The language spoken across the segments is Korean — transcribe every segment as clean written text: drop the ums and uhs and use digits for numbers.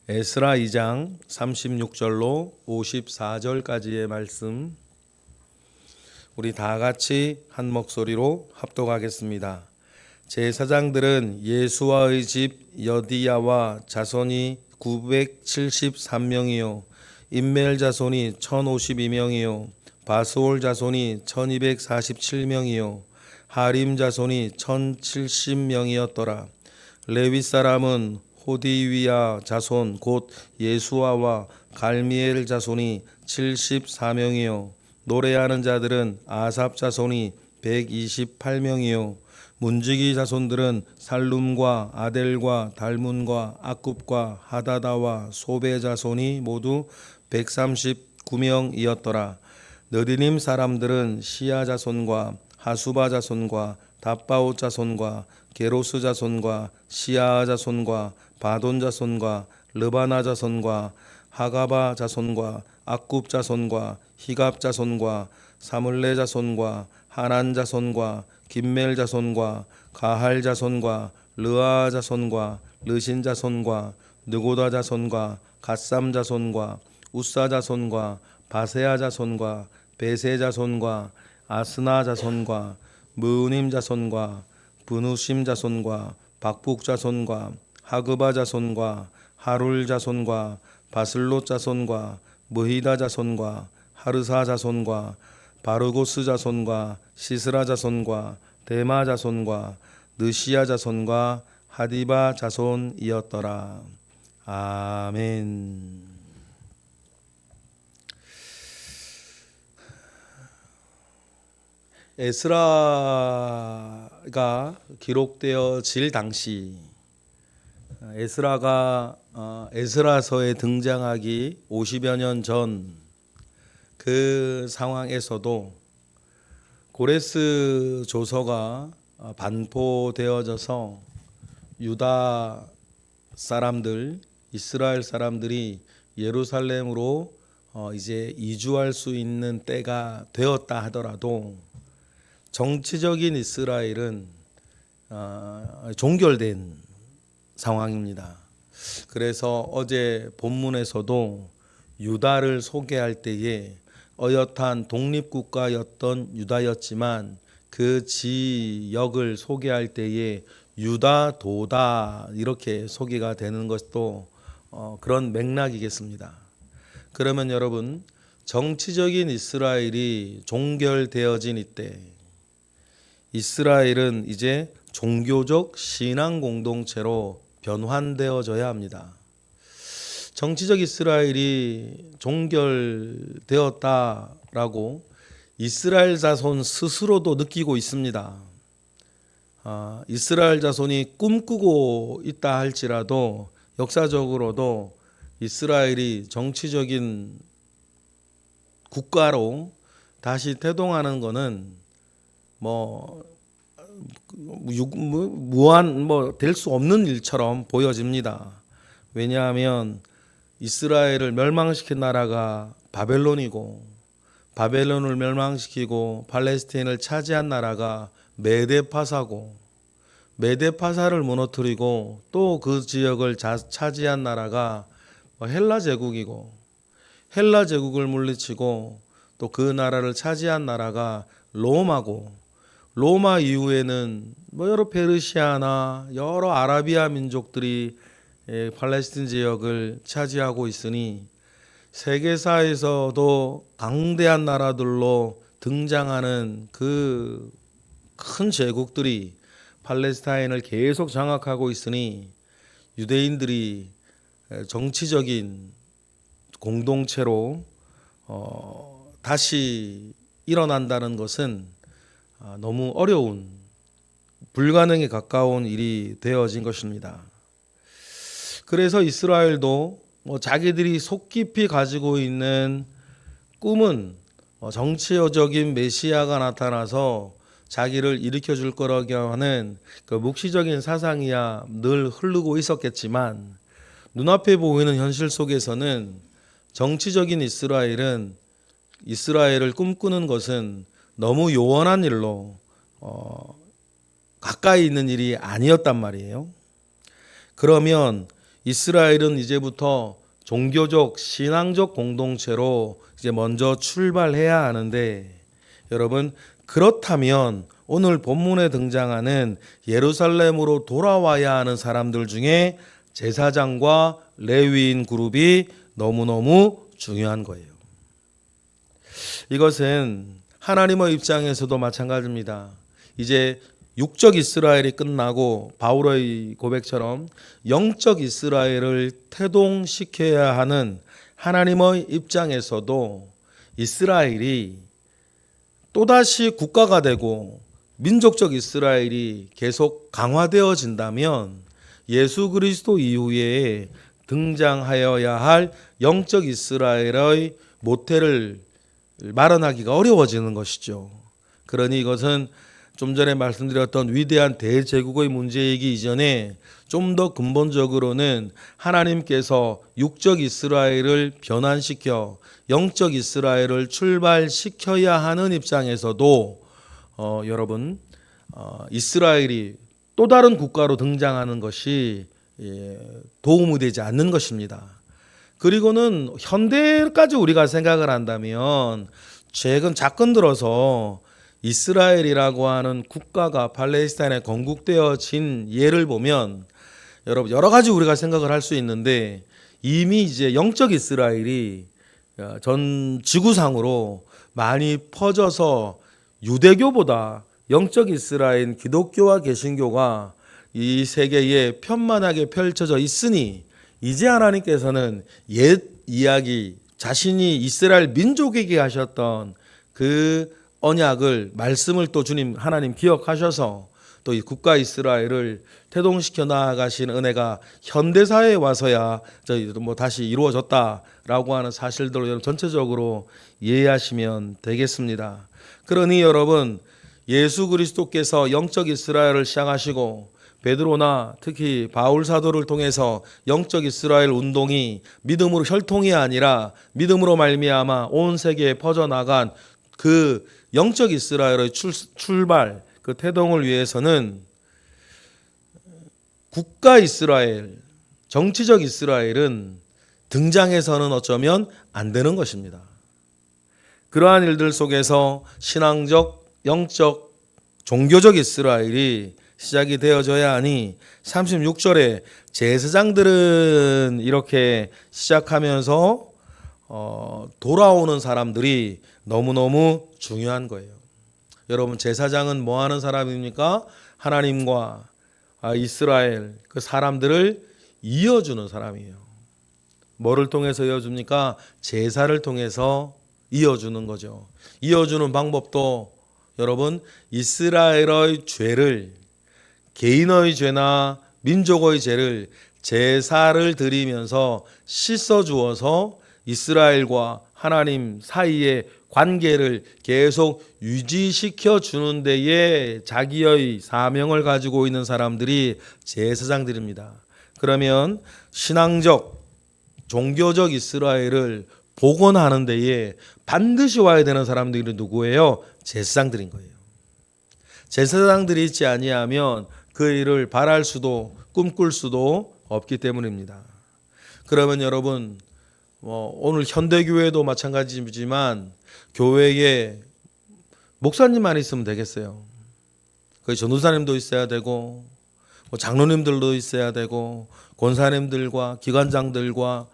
에스라 2장 36절로 54절까지의 말씀, 우리 다 같이 한 목소리로 합독하겠습니다. 제사장들은 예수와의 집 여디야와 자손이 973명이요 임멜 자손이 1052명이요 바스올 자손이 1247명이요 하림 자손이 1070명이었더라. 레위 사람은 호디위야 자손 곧 예수아와 갈미엘 자손이 74명이요 노래하는 자들은 아삽 자손이 128명이요 문지기 자손들은 살룸과 아델과 달문과 악굽과 하다다와 소베 자손이 모두 139명이었더라. 느디님 사람들은 시야 자손과 하수바 자손과 답바옷 자손과 게로스 자손과 시야 자손과 바돈 자손과 르바나 자손과 하가바 자손과 악굽 자손과 히갑 자손과 사물레 자손과 하난 자손과 김멜 자손과 가할 자손과 르아 자손과 르신 자손과 느고다 자손과 갓삼 자손과 우사 자손과 바세아 자손과 베세 자손과 아스나 자손과 무님 자손과 브누심 자손과 박북 자손과 하그바 자손과 하룰 자손과 바슬롯 자손과 무히다 자손과 하르사 자손과 바르고스 자손과 시스라 자손과 데마 자손과 느시야 자손과 하디바 자손이었더라. 아멘. 에스라가 기록되어질 당시, 에스라가 에스라서에 등장하기 50여 년 전 그 상황에서도 고레스 조서가 반포되어져서 유다 사람들, 이스라엘 사람들이 예루살렘으로 이제 이주할 수 있는 때가 되었다 하더라도 정치적인 이스라엘은 종결된 상황입니다. 그래서 어제 본문에서도 유다를 소개할 때에 어엿한 독립국가였던 유다였지만 그 지역을 소개할 때에 유다도다 이렇게 소개가 되는 것도 그런 맥락이겠습니다. 그러면 여러분, 정치적인 이스라엘이 종결되어진 이때 이스라엘은 이제 종교적 신앙 공동체로 변환되어져야 합니다. 정치적 이스라엘이 종결되었다라고 이스라엘 자손 스스로도 느끼고 있습니다. 이스라엘 자손이 꿈꾸고 있다 할지라도 역사적으로도 이스라엘이 정치적인 국가로 다시 태동하는 것은 무한 될 수 없는 일처럼 보여집니다. 왜냐하면 이스라엘을 멸망시킨 나라가 바벨론이고, 바벨론을 멸망시키고 팔레스타인을 차지한 나라가 메데파사고, 메데파사를 무너뜨리고 또 그 지역을 차지한 나라가 헬라 제국이고, 헬라 제국을 물리치고 또 그 나라를 차지한 나라가 로마고, 로마 이후에는 여러 페르시아나 여러 아라비아 민족들이 팔레스틴 지역을 차지하고 있으니 세계사에서도 강대한 나라들로 등장하는 그 큰 제국들이 팔레스타인을 계속 장악하고 있으니 유대인들이 정치적인 공동체로 다시 일어난다는 것은 너무 어려운, 불가능에 가까운 일이 되어진 것입니다. 그래서 이스라엘도 자기들이 속 깊이 가지고 있는 꿈은 정치적인 메시아가 나타나서 자기를 일으켜 줄 거라고 하는 그 묵시적인 사상이야 늘 흐르고 있었겠지만, 눈앞에 보이는 현실 속에서는 정치적인 이스라엘은 이스라엘을 꿈꾸는 것은 너무 요원한 일로 가까이 있는 일이 아니었단 말이에요. 그러면 이스라엘은 이제부터 종교적, 신앙적 공동체로 이제 먼저 출발해야 하는데, 여러분, 그렇다면 오늘 본문에 등장하는 예루살렘으로 돌아와야 하는 사람들 중에 제사장과 레위인 그룹이 너무너무 중요한 거예요. 이것은 하나님의 입장에서도 마찬가지입니다. 이제 육적 이스라엘이 끝나고 바울의 고백처럼 영적 이스라엘을 태동시켜야 하는 하나님의 입장에서도 이스라엘이 또다시 국가가 되고 민족적 이스라엘이 계속 강화되어진다면 예수 그리스도 이후에 등장하여야 할 영적 이스라엘의 모태를 마련하기가 어려워지는 것이죠. 그러니 이것은 좀 전에 말씀드렸던 위대한 대제국의 문제이기 이전에 좀 더 근본적으로는 하나님께서 육적 이스라엘을 변환시켜 영적 이스라엘을 출발시켜야 하는 입장에서도 여러분 이스라엘이 또 다른 국가로 등장하는 것이 도움이 되지 않는 것입니다. 그리고는 현대까지 우리가 생각을 한다면 최근 들어서 이스라엘이라고 하는 국가가 팔레스타인에 건국되어진 예를 보면 여러분 여러 가지 우리가 생각을 할 수 있는데 이미 이제 영적 이스라엘이 전 지구상으로 많이 퍼져서 유대교보다 영적 이스라엘 기독교와 개신교가 이 세계에 편만하게 펼쳐져 있으니 이제 하나님께서는 옛 이야기 자신이 이스라엘 민족에게 하셨던 그 언약을 말씀을 또 주님 하나님 기억하셔서 또 이 국가 이스라엘을 태동시켜 나아가신 은혜가 현대사에 와서야 저희도 뭐 다시 이루어졌다라고 하는 사실들을 여러분 전체적으로 이해하시면 되겠습니다. 그러니 여러분 예수 그리스도께서 영적 이스라엘을 시작하시고 베드로나 특히 바울 사도를 통해서 영적 이스라엘 운동이 믿음으로 혈통이 아니라 믿음으로 말미암아 온 세계에 퍼져나간 그 영적 이스라엘의 출발 그 태동을 위해서는 국가 이스라엘, 정치적 이스라엘은 등장해서는 어쩌면 안 되는 것입니다. 그러한 일들 속에서 신앙적, 영적, 종교적 이스라엘이 시작이 되어져야 하니 36절에 제사장들은 이렇게 시작하면서 돌아오는 사람들이 너무너무 중요한 거예요. 여러분 제사장은 뭐 하는 사람입니까? 하나님과 이스라엘 그 사람들을 이어주는 사람이에요. 뭐를 통해서 이어줍니까? 제사를 통해서 이어주는 거죠. 이어주는 방법도 여러분 이스라엘의 죄를 개인의 죄나 민족의 죄를 제사를 드리면서 씻어주어서 이스라엘과 하나님 사이의 관계를 계속 유지시켜 주는 데에 자기의 사명을 가지고 있는 사람들이 제사장들입니다. 그러면 신앙적, 종교적 이스라엘을 복원하는 데에 반드시 와야 되는 사람들이 누구예요? 제사장들인 거예요. 제사장들이 있지 아니하면 그 일을 바랄 수도 꿈꿀 수도 없기 때문입니다. 그러면 여러분 오늘 현대교회도 마찬가지지만 교회에 목사님만 있으면 되겠어요. 그 전도사님도 있어야 되고 장로님들도 있어야 되고 권사님들과 기관장들과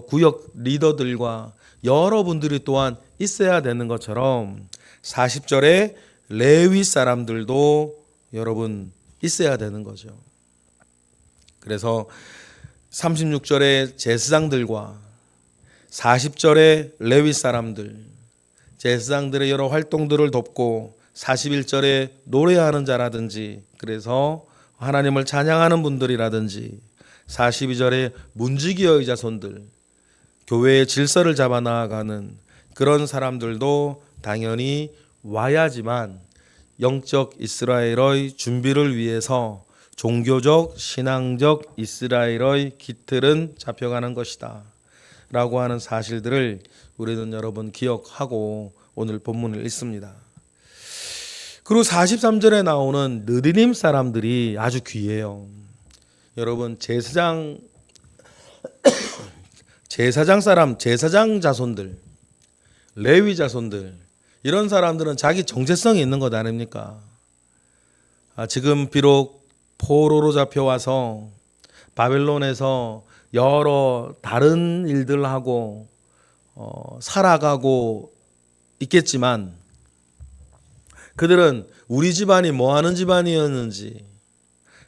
구역 리더들과 여러분들이 또한 있어야 되는 것처럼 40절에 레위 사람들도 여러분 있어야 되는 거죠. 그래서 36절에 제사장들과 40절에 레위 사람들, 제사장들의 여러 활동들을 돕고 41절에 노래하는 자라든지 그래서 하나님을 찬양하는 분들이라든지 42절에 문지기의 자손들, 교회의 질서를 잡아 나아가는 그런 사람들도 당연히 와야지만 영적 이스라엘의 준비를 위해서 종교적, 신앙적 이스라엘의 기틀은 잡혀가는 것이다 라고 하는 사실들을 우리는 여러분 기억하고 오늘 본문을 읽습니다. 그리고 43절에 나오는 느디님 사람들이 아주 귀해요. 여러분 제사장 제사장 자손들, 레위 자손들, 이런 사람들은 자기 정체성이 있는 것 아닙니까? 지금 비록 포로로 잡혀와서 바벨론에서 여러 다른 일들하고 살아가고 있겠지만, 그들은 우리 집안이 뭐 하는 집안이었는지,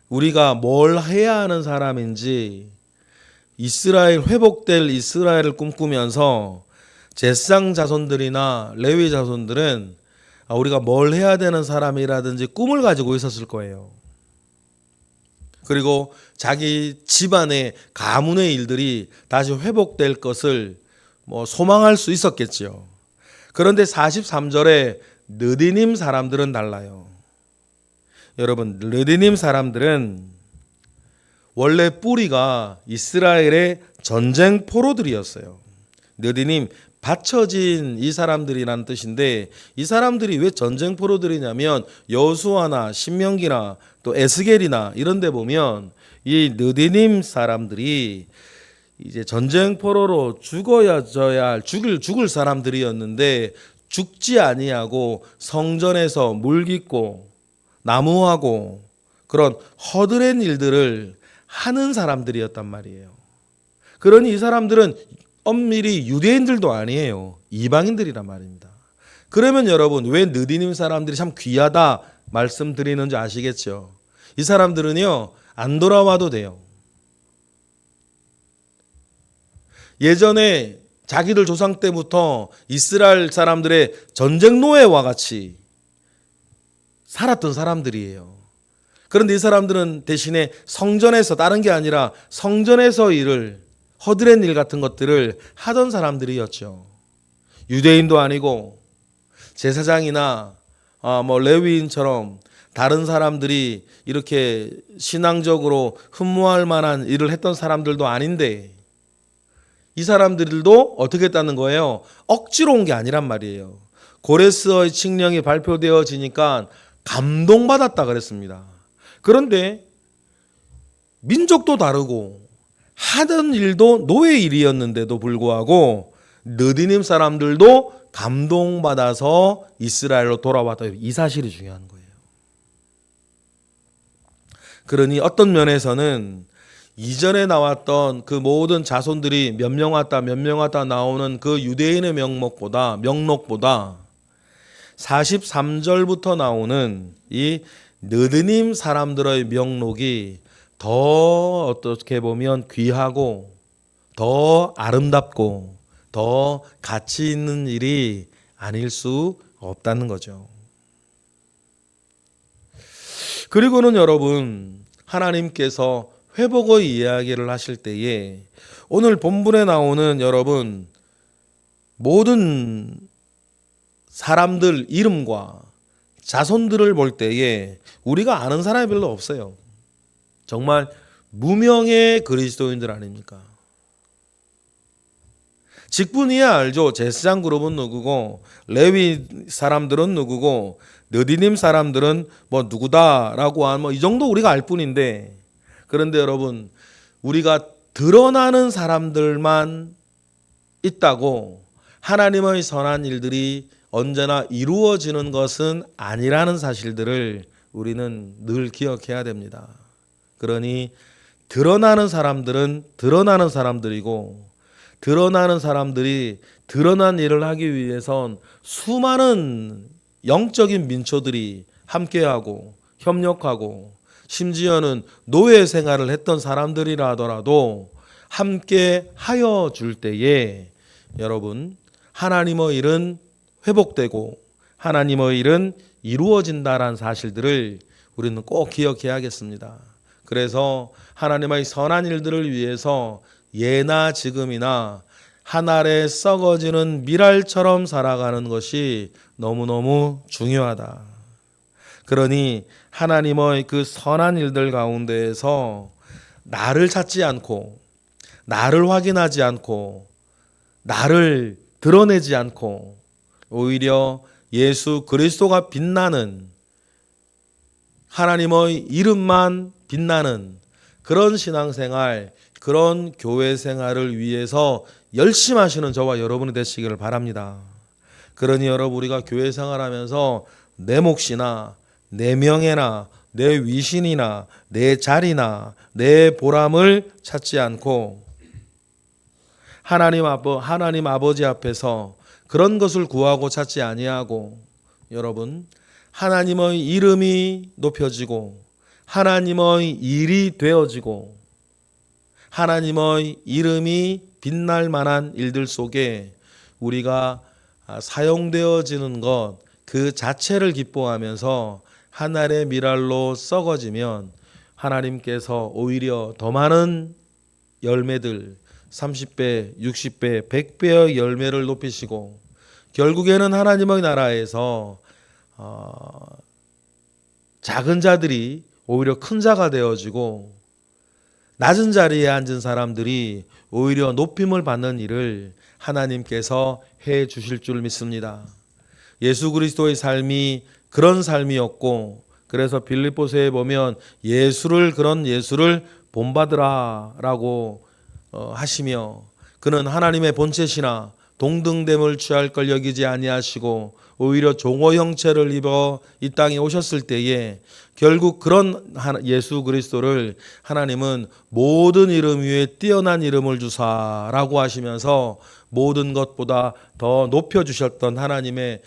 우리가 뭘 해야 하는 사람인지, 회복될 이스라엘을 꿈꾸면서 제사장 자손들이나 레위 자손들은 우리가 뭘 해야 되는 사람이라든지 꿈을 가지고 있었을 거예요. 그리고 자기 집안의 가문의 일들이 다시 회복될 것을 소망할 수 있었겠죠. 그런데 43절에 느디님 사람들은 달라요. 여러분, 느디님 사람들은 원래 뿌리가 이스라엘의 전쟁 포로들이었어요. 느디님, 받쳐진 이 사람들이라는 뜻인데, 이 사람들이 왜 전쟁 포로들이냐면 여호수아나 신명기나 또 에스겔이나 이런 데 보면 이 느디님 사람들이 이제 전쟁 포로로 죽을 사람들이었는데, 죽지 아니하고 성전에서 물깃고 나무하고 그런 허드렛 일들을 하는 사람들이었단 말이에요. 그러니 이 사람들은 엄밀히 유대인들도 아니에요. 이방인들이란 말입니다. 그러면 여러분, 왜 느디님 사람들이 참 귀하다 말씀드리는지 아시겠죠? 이 사람들은요, 안 돌아와도 돼요. 예전에 자기들 조상 때부터 이스라엘 사람들의 전쟁 노예와 같이 살았던 사람들이에요. 그런데 이 사람들은 대신에 성전에서, 다른 게 아니라 성전에서 허드렛 일 같은 것들을 하던 사람들이었죠. 유대인도 아니고 제사장이나 레위인처럼 다른 사람들이 이렇게 신앙적으로 흠모할 만한 일을 했던 사람들도 아닌데, 이 사람들도 어떻게 했다는 거예요? 억지로 온 게 아니란 말이에요. 고레스의 칙령이 발표되어지니까 감동받았다 그랬습니다. 그런데 민족도 다르고 하던 일도 노예 일이었는데도 불구하고 느디님 사람들도 감동받아서 이스라엘로 돌아왔다. 이 사실이 중요한 거예요. 그러니 어떤 면에서는 이전에 나왔던 그 모든 자손들이 몇 명 왔다 나오는 그 유대인의 명록보다 43절부터 나오는 이 느디님 사람들의 명록이 더 어떻게 보면 귀하고 더 아름답고 더 가치 있는 일이 아닐 수 없다는 거죠. 그리고는 여러분, 하나님께서 회복의 이야기를 하실 때에 오늘 본문에 나오는 여러분 모든 사람들 이름과 자손들을 볼 때에 우리가 아는 사람이 별로 없어요. 정말 무명의 그리스도인들 아닙니까? 직분이야 알죠. 제사장 그룹은 누구고, 레위 사람들은 누구고, 느디님 사람들은 누구다라고 하면 이 정도 우리가 알 뿐인데, 그런데 여러분, 우리가 드러나는 사람들만 있다고 하나님의 선한 일들이 언제나 이루어지는 것은 아니라는 사실들을 우리는 늘 기억해야 됩니다. 그러니 드러나는 사람들은 드러나는 사람들이고, 드러나는 사람들이 드러난 일을 하기 위해선 수많은 영적인 민초들이 함께하고 협력하고, 심지어는 노예 생활을 했던 사람들이라 하더라도 함께 하여 줄 때에 여러분, 하나님의 일은 회복되고 하나님의 일은 이루어진다라는 사실들을 우리는 꼭 기억해야겠습니다. 그래서 하나님의 선한 일들을 위해서 예나 지금이나 한 알에 썩어지는 밀알처럼 살아가는 것이 너무너무 중요하다. 그러니 하나님의 그 선한 일들 가운데에서 나를 찾지 않고, 나를 확인하지 않고, 나를 드러내지 않고, 오히려 예수 그리스도가 빛나는, 하나님의 이름만 빛나는 그런 신앙생활, 그런 교회 생활을 위해서 열심히 하시는 저와 여러분이 되시기를 바랍니다. 그러니 여러분, 우리가 교회 생활하면서 내 몫이나 내 명예나 내 위신이나 내 자리나 내 보람을 찾지 않고 하나님 아버지 앞에서 그런 것을 구하고 찾지 아니하고, 여러분, 하나님의 이름이 높여지고 하나님의 일이 되어지고 하나님의 이름이 빛날 만한 일들 속에 우리가 사용되어지는 것 그 자체를 기뻐하면서 하늘의 미랄로 썩어지면 하나님께서 오히려 더 많은 열매들, 30배, 60배, 100배의 열매를 높이시고 결국에는 하나님의 나라에서 작은 자들이 오히려 큰 자가 되어지고 낮은 자리에 앉은 사람들이 오히려 높임을 받는 일을 하나님께서 해 주실 줄 믿습니다. 예수 그리스도의 삶이 그런 삶이었고, 그래서 빌립보서에 보면 그런 예수를 본받으라라고 하시며, 그는 하나님의 본체시나 동등됨을 취할 걸 여기지 아니하시고 오히려 종의 형체를 입어 이 땅에 오셨을 때에 결국 그런 예수 그리스도를 하나님은 모든 이름 위에 뛰어난 이름을 주사라고 하시면서 모든 것보다 더 높여주셨던 하나님의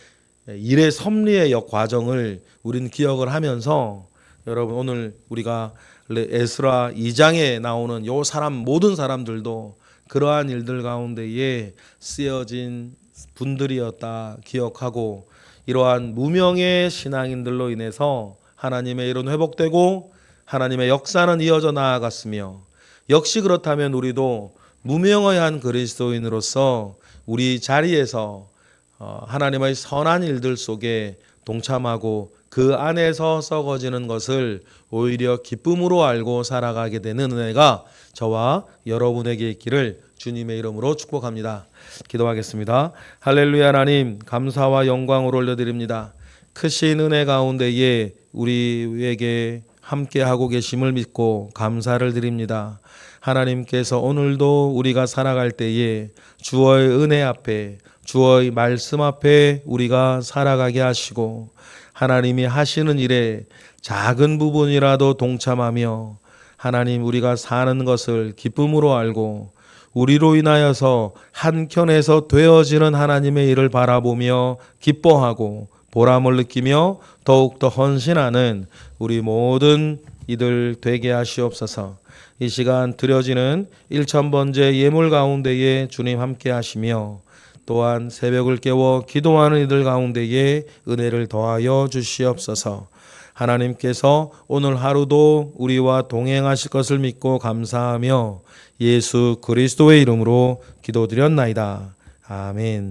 일의 섭리의 과정을 우리는 기억을 하면서, 여러분, 오늘 우리가 에스라 2장에 나오는 요 모든 사람들도 그러한 일들 가운데에 쓰여진 분들이었다 기억하고, 이러한 무명의 신앙인들로 인해서 하나님의 일은 회복되고 하나님의 역사는 이어져 나아갔으며, 역시 그렇다면 우리도 무명의 한 그리스도인으로서 우리 자리에서 하나님의 선한 일들 속에 동참하고 그 안에서 썩어지는 것을 오히려 기쁨으로 알고 살아가게 되는 은혜가 저와 여러분에게 있기를 주님의 이름으로 축복합니다. 기도하겠습니다. 할렐루야. 하나님, 감사와 영광을 올려드립니다. 크신 은혜 가운데에 우리에게 함께하고 계심을 믿고 감사를 드립니다. 하나님께서 오늘도 우리가 살아갈 때에 주의 은혜 앞에, 주의 말씀 앞에 우리가 살아가게 하시고, 하나님이 하시는 일에 작은 부분이라도 동참하며 하나님, 우리가 사는 것을 기쁨으로 알고 우리로 인하여서 한켠에서 되어지는 하나님의 일을 바라보며 기뻐하고 보람을 느끼며 더욱더 헌신하는 우리 모든 이들 되게 하시옵소서. 이 시간 드려지는 1000번째 예물 가운데에 주님 함께 하시며, 또한 새벽을 깨워 기도하는 이들 가운데에 은혜를 더하여 주시옵소서. 하나님께서 오늘 하루도 우리와 동행하실 것을 믿고 감사하며 예수 그리스도의 이름으로 기도드렸나이다. 아멘.